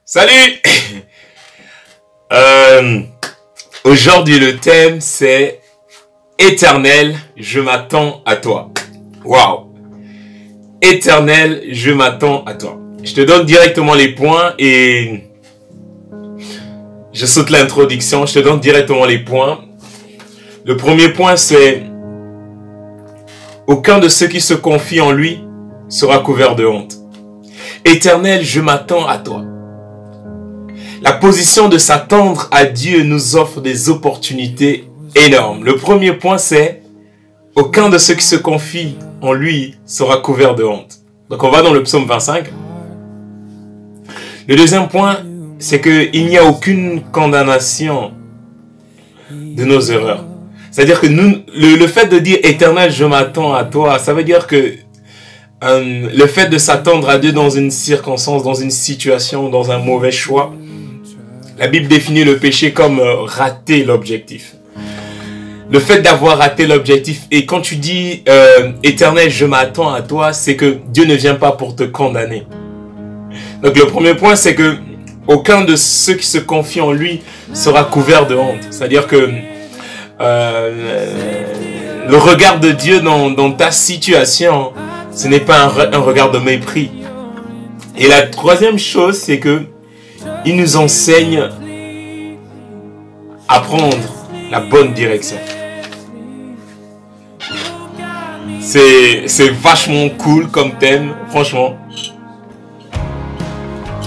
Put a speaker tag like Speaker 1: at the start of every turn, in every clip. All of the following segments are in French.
Speaker 1: Salut. Aujourd'hui le thème c'est Éternel, je m'attends à toi. Waouh. Éternel, je m'attends à toi. Je te donne directement les points et je saute l'introduction. Je te donne directement les points. Le premier point c'est: aucun de ceux qui se confient en lui sera couvert de honte. Éternel, je m'attends à toi. La position de s'attendre à Dieu nous offre des opportunités énormes. Le premier point c'est: aucun de ceux qui se confient en lui sera couvert de honte. Donc on va dans le psaume 25. Le deuxième point, c'est qu'il n'y a aucune condamnation de nos erreurs. C'est-à-dire que le fait de dire Éternel, je m'attends à toi, ça veut dire que le fait de s'attendre à Dieu dans une circonstance, dans une situation, dans un mauvais choix, la Bible définit le péché comme rater l'objectif. Le fait d'avoir raté l'objectif, et quand tu dis Éternel, je m'attends à toi, c'est que Dieu ne vient pas pour te condamner. Donc le premier point, c'est que aucun de ceux qui se confient en lui sera couvert de honte. C'est-à-dire que le regard de Dieu dans ta situation, ce n'est pas un regard de mépris. Et la troisième chose, c'est que il nous enseigne à prendre la bonne direction. C'est vachement cool comme thème, franchement.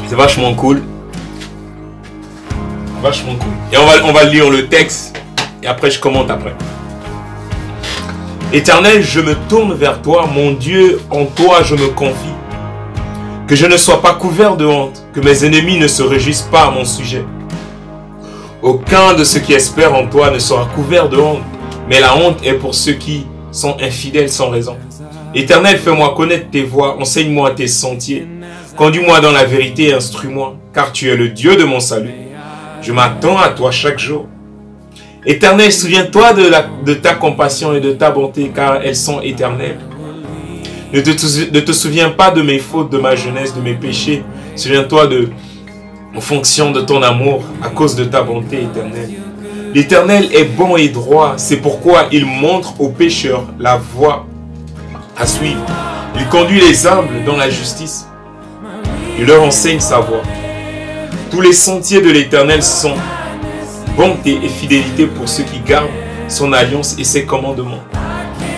Speaker 1: C'est vachement cool. Vachement cool. Et on va lire le texte et après je commente après. Éternel, je me tourne vers toi, mon Dieu, en toi je me confie. Que je ne sois pas couvert de honte, que mes ennemis ne se réjouissent pas à mon sujet. Aucun de ceux qui espèrent en toi ne sera couvert de honte, mais la honte est pour ceux qui sont infidèles sans raison. Éternel, fais-moi connaître tes voies, enseigne-moi tes sentiers. Conduis-moi dans la vérité et instruis-moi, car tu es le Dieu de mon salut. Je m'attends à toi chaque jour. Éternel, souviens-toi de ta compassion et de ta bonté, car elles sont éternelles. Ne te souviens pas de mes fautes, de ma jeunesse, de mes péchés. Souviens-toi en fonction de ton amour, à cause de ta bonté éternelle. L'Éternel est bon et droit, c'est pourquoi il montre aux pécheurs la voie à suivre. Il conduit les humbles dans la justice. Il leur enseigne sa voie. Tous les sentiers de l'Éternel sont bonté et fidélité pour ceux qui gardent son alliance et ses commandements.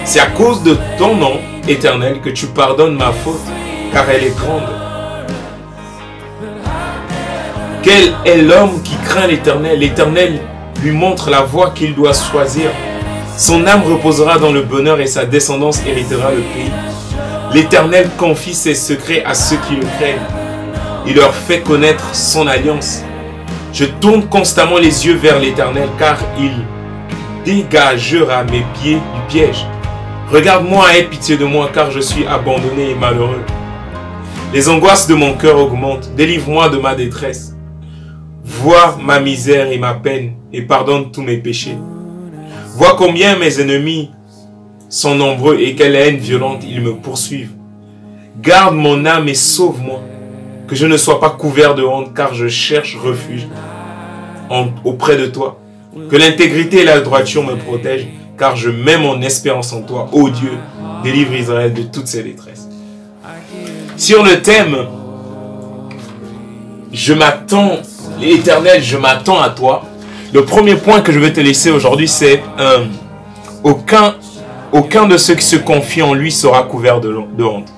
Speaker 1: C'est à cause de ton nom, Éternel, que tu pardonnes ma faute, car elle est grande. Quel est l'homme qui craint l'Éternel? L'Éternel lui montre la voie qu'il doit choisir. Son âme reposera dans le bonheur et sa descendance héritera le pays. L'Éternel confie ses secrets à ceux qui le craignent. Il leur fait connaître son alliance. Je tourne constamment les yeux vers l'Éternel, car il dégagera mes pieds du piège. Regarde-moi et aie pitié de moi, car je suis abandonné et malheureux. Les angoisses de mon cœur augmentent. Délivre-moi de ma détresse. Vois ma misère et ma peine, et pardonne tous mes péchés. Vois combien mes ennemis sont nombreux et quelle haine violente ils me poursuivent. Garde mon âme et sauve-moi, que je ne sois pas couvert de honte, car je cherche refuge auprès de toi. Que l'intégrité et la droiture me protègent, car je mets mon espérance en toi. Ô Dieu, délivre Israël de toutes ses détresses. Sur le thème je m'attends, l'Éternel, je m'attends à toi. Le premier point que je vais te laisser aujourd'hui, c'est aucun de ceux qui se confient en lui sera couvert de honte.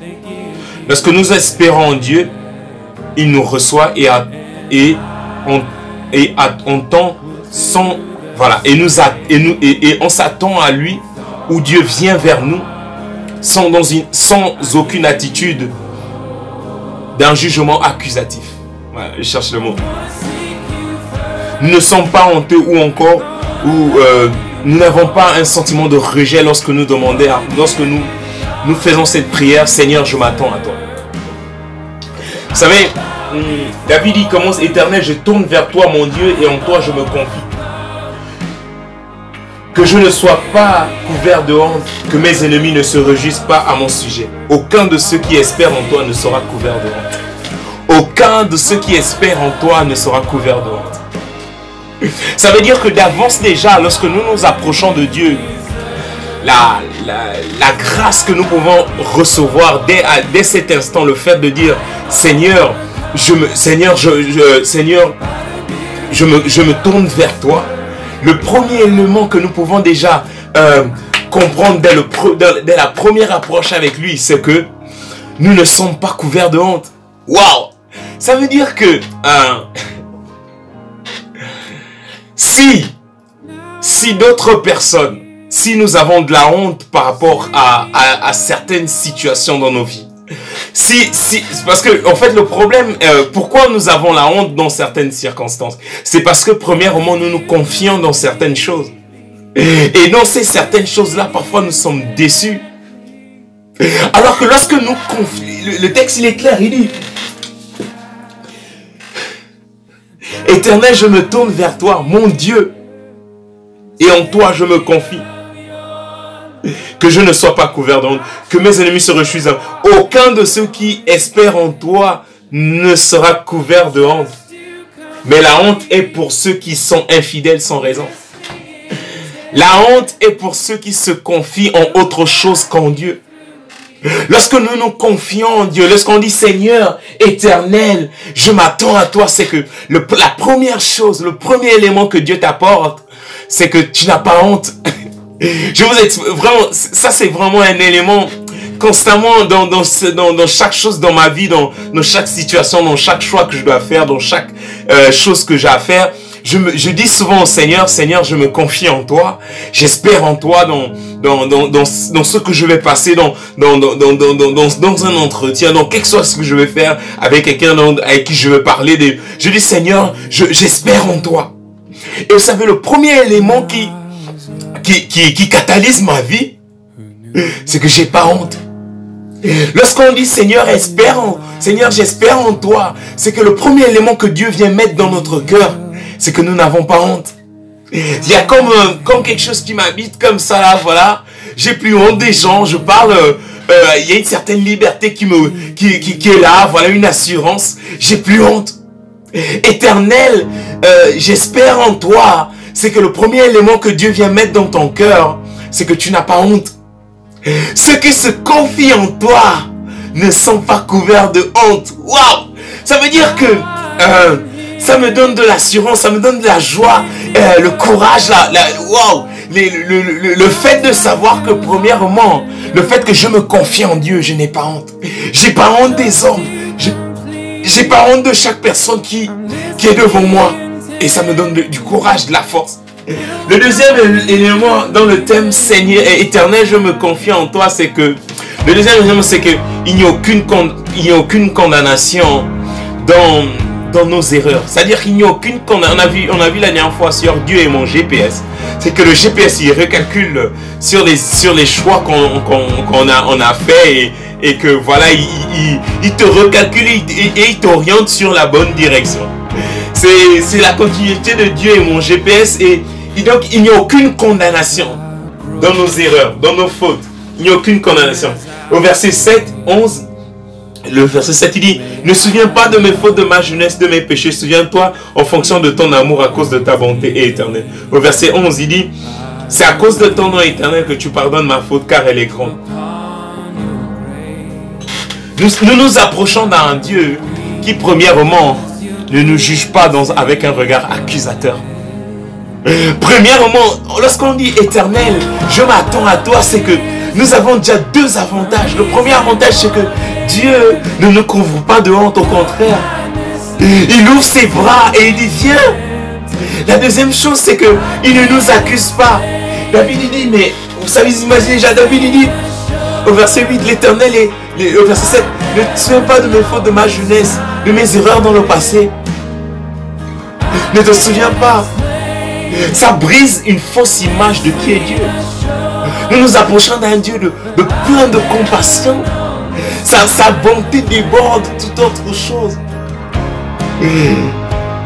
Speaker 1: Lorsque nous espérons en Dieu, il nous reçoit et on s'attend à lui, où Dieu vient vers nous sans aucune attitude d'un jugement accusatif. Voilà, je cherche le mot. Nous ne sommes pas honteux nous n'avons pas un sentiment de rejet lorsque nous demandons, lorsque nous faisons cette prière, Seigneur, je m'attends à toi. Vous savez, David il commence: Éternel, je tourne vers toi, mon Dieu, et en toi je me confie. Que je ne sois pas couvert de honte, que mes ennemis ne se réjouissent pas à mon sujet. Aucun de ceux qui espèrent en toi ne sera couvert de honte. aucun de ceux qui espèrent en toi ne sera couvert de honte. Ça veut dire que d'avance déjà, lorsque nous nous approchons de Dieu, la grâce que nous pouvons recevoir dès cet instant, le fait de dire Seigneur, je me tourne vers toi. Le premier élément que nous pouvons déjà comprendre dès la première approche avec lui, c'est que nous ne sommes pas couverts de honte. Waouh! Ça veut dire que si d'autres personnes, si nous avons de la honte par rapport à certaines situations dans nos vies, parce que en fait le problème, pourquoi nous avons la honte dans certaines circonstances, c'est parce que premièrement nous nous confions dans certaines choses, et dans ces certaines choses là parfois nous sommes déçus, alors que lorsque nous confions, le texte il est clair, il dit Éternel, je me tourne vers toi, mon Dieu, et en toi je me confie. Que je ne sois pas couvert de honte, que mes ennemis se réjouissent. Aucun de ceux qui espèrent en toi ne sera couvert de honte. Mais la honte est pour ceux qui sont infidèles sans raison. La honte est pour ceux qui se confient en autre chose qu'en Dieu. Lorsque nous nous confions en Dieu, lorsqu'on dit Seigneur éternel, je m'attends à toi, c'est que la première chose, le premier élément que Dieu t'apporte, c'est que tu n'as pas honte. Je vous explique, vraiment, ça c'est vraiment un élément constamment dans chaque chose dans ma vie, dans chaque situation, dans chaque choix que je dois faire, dans chaque chose que j'ai à faire. Je dis souvent au Seigneur, Seigneur, je me confie en toi, j'espère en toi dans ce que je vais passer, dans un entretien, dans quelque chose que je vais faire avec quelqu'un avec qui je vais parler. Je dis Seigneur, j'espère en toi. Et vous savez, le premier élément qui catalyse ma vie, c'est que j'ai pas honte. Lorsqu'on dit Seigneur, j'espère en toi, c'est que le premier élément que Dieu vient mettre dans notre cœur, c'est que nous n'avons pas honte. Il y a comme quelque chose qui m'habite comme ça là, voilà. J'ai plus honte des gens, je parle, il y a une certaine liberté qui est là, voilà, une assurance. J'ai plus honte. Éternel, j'espère en toi. C'est que le premier élément que Dieu vient mettre dans ton cœur, c'est que tu n'as pas honte. Ceux qui se confient en toi ne sont pas couverts de honte. Waouh! Ça veut dire que ça me donne de l'assurance, ça me donne de la joie, le courage, waouh! Le fait de savoir que premièrement, le fait que je me confie en Dieu, je n'ai pas honte. J'ai pas honte des hommes. J'ai pas honte de chaque personne qui est devant moi. Et ça me donne du courage, de la force. Le deuxième élément dans le thème Seigneur et éternel, je me confie en toi, c'est que le deuxième élément, c'est que il n'y a aucune condamnation dans nos erreurs. C'est-à-dire qu'il n'y a aucune condamnation. On a vu la dernière fois sur Dieu et mon GPS. C'est que le GPS il recalcule sur les choix qu'on a fait et que voilà, il te recalcule et il t'oriente sur la bonne direction. C'est la continuité de Dieu et mon GPS, et donc il n'y a aucune condamnation dans nos erreurs, dans nos fautes. Il n'y a aucune condamnation. Au verset 7, 11, le verset 7 il dit: ne souviens pas de mes fautes, de ma jeunesse, de mes péchés, souviens-toi en fonction de ton amour à cause de ta bonté éternelle. Au verset 11 il dit: c'est à cause de ton nom éternel que tu pardonnes ma faute, car elle est grande. Nous nous approchons d'un Dieu qui premièrement ne nous juge pas avec un regard accusateur. Premièrement, lorsqu'on dit éternel, je m'attends à toi, c'est que nous avons déjà deux avantages. Le premier avantage, c'est que Dieu ne nous couvre pas de honte, au contraire. Il ouvre ses bras et il dit viens. La deuxième chose, c'est que il ne nous accuse pas. David il dit, mais vous savez, imaginez déjà, David il dit au verset 8, l'éternel et au verset 7, ne te souviens pas de mes fautes, de ma jeunesse, de mes erreurs dans le passé. Ne te souviens pas. Ça brise une fausse image de qui est Dieu. Nous nous approchons d'un Dieu de plein de compassion. Sa bonté déborde toute autre chose.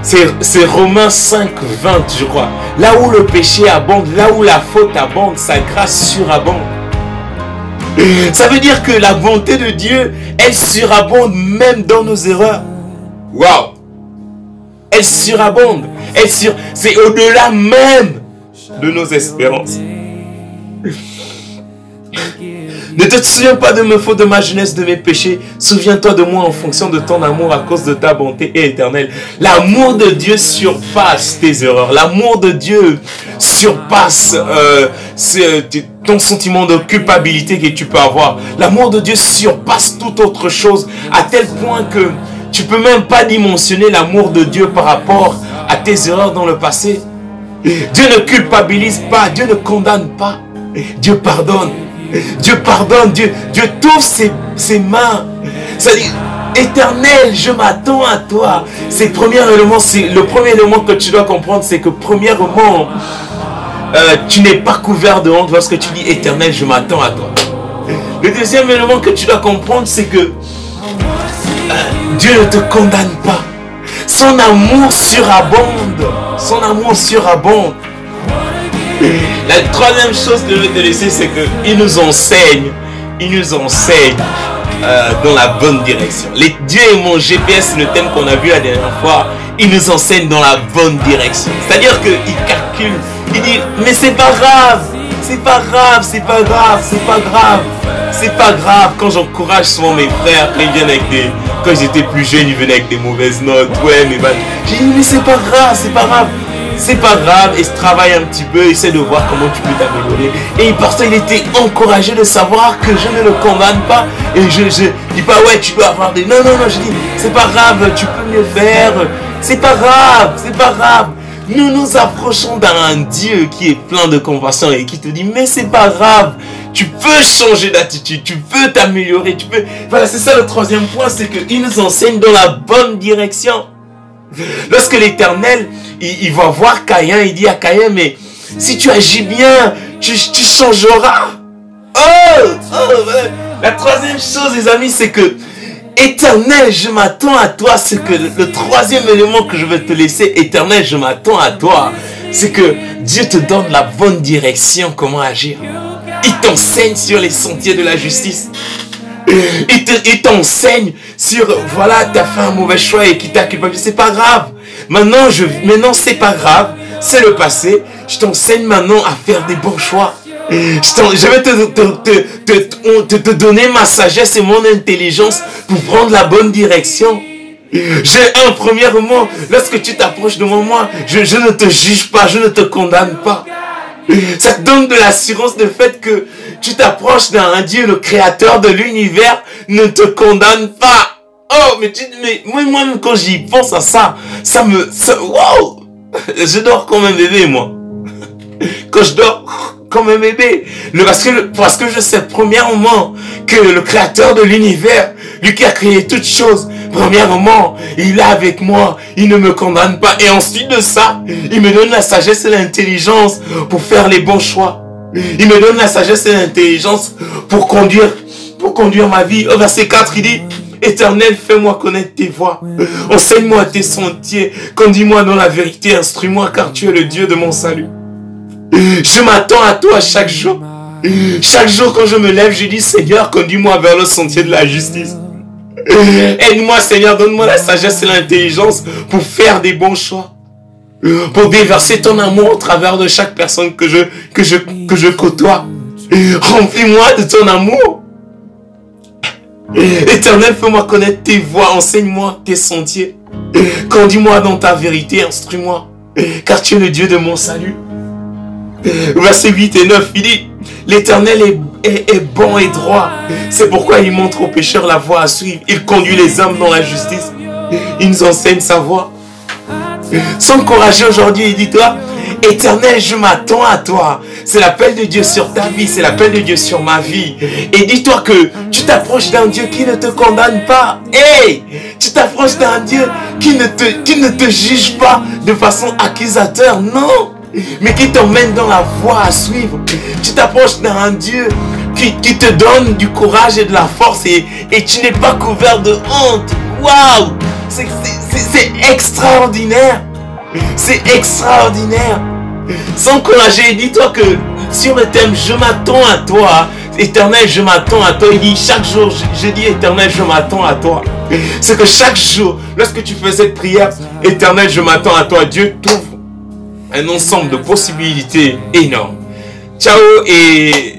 Speaker 1: C'est Romains 5, 20, je crois. Là où le péché abonde, là où la faute abonde, sa grâce surabonde. Ça veut dire que la bonté de Dieu, elle surabonde même dans nos erreurs. Waouh! Elle surabonde. C'est au-delà même de nos espérances. Ne te souviens pas de mes fautes, de ma jeunesse, de mes péchés. Souviens-toi de moi en fonction de ton amour à cause de ta bonté éternelle. L'amour de Dieu surpasse tes erreurs. L'amour de Dieu surpasse ton sentiment de culpabilité que tu peux avoir. L'amour de Dieu surpasse toute autre chose à tel point que tu peux même pas dimensionner l'amour de Dieu par rapport à tes erreurs dans le passé. Dieu ne culpabilise pas, Dieu ne condamne pas. Dieu pardonne. Dieu pardonne, Dieu t'ouvre ses mains. C'est-à-dire, éternel, je m'attends à toi. C'est le premier élément que tu dois comprendre, c'est que premièrement, tu n'es pas couvert de honte lorsque tu dis éternel, je m'attends à toi. Le deuxième élément que tu dois comprendre, c'est que Dieu ne te condamne pas. Son amour surabonde. Son amour surabonde. La troisième chose que je vais te laisser, c'est qu'il nous enseigne. Il nous enseigne dans la bonne direction. Dieu est mon GPS, le thème qu'on a vu la dernière fois. Il nous enseigne dans la bonne direction. C'est-à-dire qu'il calcule. Il dit, mais c'est pas grave. C'est pas grave, c'est pas grave, c'est pas grave. C'est pas grave. Quand j'encourage souvent mes frères, quand ils viennent avec des... Quand j'étais plus jeune, ils venaient avec des mauvaises notes. Ouais, mais j'ai dit, mais c'est pas grave, c'est pas grave. C'est pas grave, et se travaille un petit peu, essaie de voir comment tu peux t'améliorer. Et il était encouragé de savoir que je ne le condamne pas. Et je dis pas, ouais, tu dois avoir des... Non, je dis, c'est pas grave, tu peux mieux faire. C'est pas grave, c'est pas grave. Nous nous approchons d'un Dieu qui est plein de compassion et qui te dit, mais c'est pas grave. Tu peux changer d'attitude, tu peux t'améliorer, tu peux... Voilà, c'est ça le troisième point, c'est qu'il nous enseigne dans la bonne direction. Lorsque l'Éternel, il va voir Caïn, il dit à Caïn, mais si tu agis bien, tu changeras. Voilà. La troisième chose, les amis, c'est que Éternel, je m'attends à toi. C'est que le troisième élément que je vais te laisser, Éternel, je m'attends à toi. C'est que Dieu te donne la bonne direction, comment agir. Il t'enseigne sur les sentiers de la justice. Il t'enseigne sur, voilà, tu as fait un mauvais choix et qui t'a culpabilisé. C'est pas grave. Maintenant, c'est pas grave. C'est le passé. Je t'enseigne maintenant à faire des bons choix. Je vais te donner ma sagesse et mon intelligence pour prendre la bonne direction. Premièrement, lorsque tu t'approches de moi, je ne te juge pas, je ne te condamne pas. Ça te donne de l'assurance de fait que tu t'approches d'un Dieu, le créateur de l'univers, ne te condamne pas. Oh, mais moi-même quand j'y pense à ça, wow! Je dors comme un bébé, moi. Quand je dors comme un bébé. Parce que je sais premièrement que le créateur de l'univers, lui qui a créé toutes choses, premièrement, il est avec moi, il ne me condamne pas. Et ensuite de ça, il me donne la sagesse et l'intelligence pour faire les bons choix. Il me donne la sagesse et l'intelligence pour conduire ma vie. Au verset 4, il dit, Éternel, fais-moi connaître tes voies. Enseigne-moi tes sentiers. Conduis-moi dans la vérité. Instruis-moi car tu es le Dieu de mon salut. Je m'attends à toi chaque jour. Chaque jour quand je me lève, je dis, Seigneur, conduis-moi vers le sentier de la justice. Aide-moi, Seigneur, donne-moi la sagesse et l'intelligence pour faire des bons choix. Pour déverser ton amour au travers de chaque personne que je côtoie. Remplis-moi de ton amour. Éternel, fais-moi connaître tes voies, enseigne-moi tes sentiers. Conduis-moi dans ta vérité, instruis-moi, car tu es le Dieu de mon salut. Verset 8 et 9, il dit, l'Éternel est bon et droit. C'est pourquoi il montre aux pécheurs la voie à suivre. Il conduit les hommes dans la justice. Il nous enseigne sa voie. Sois encouragé aujourd'hui et dis-toi, Éternel, je m'attends à toi. C'est l'appel de Dieu sur ta vie, c'est l'appel de Dieu sur ma vie. Et dis-toi que tu t'approches d'un Dieu qui ne te condamne pas. Hey, tu t'approches d'un Dieu qui ne te juge pas de façon accusateur, non, mais qui t'emmène dans la voie à suivre. Tu t'approches d'un Dieu qui te donne du courage et de la force et tu n'es pas couvert de honte. Waouh, c'est extraordinaire. C'est extraordinaire. S'encourager, dis-toi que sur le thème je m'attends à toi, Éternel, je m'attends à toi. Il dit chaque jour, je dis Éternel, je m'attends à toi. c'est que chaque jour, lorsque tu fais cette prière, Éternel, je m'attends à toi. Dieu t'ouvre un ensemble de possibilités énormes. Ciao et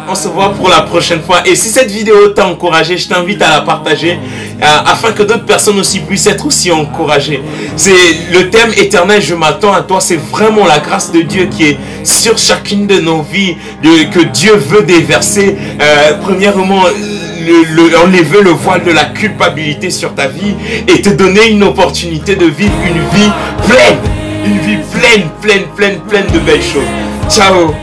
Speaker 1: on se voit pour la prochaine fois. Et si cette vidéo t'a encouragé, je t'invite à la partager afin que d'autres personnes aussi puissent être aussi encouragées. C'est le thème Éternel, je m'attends à toi. C'est vraiment la grâce de Dieu qui est sur chacune de nos vies, que Dieu veut déverser. Premièrement, enlever le voile de la culpabilité sur ta vie et te donner une opportunité de vivre une vie pleine. Une vie pleine de belles choses. Ciao.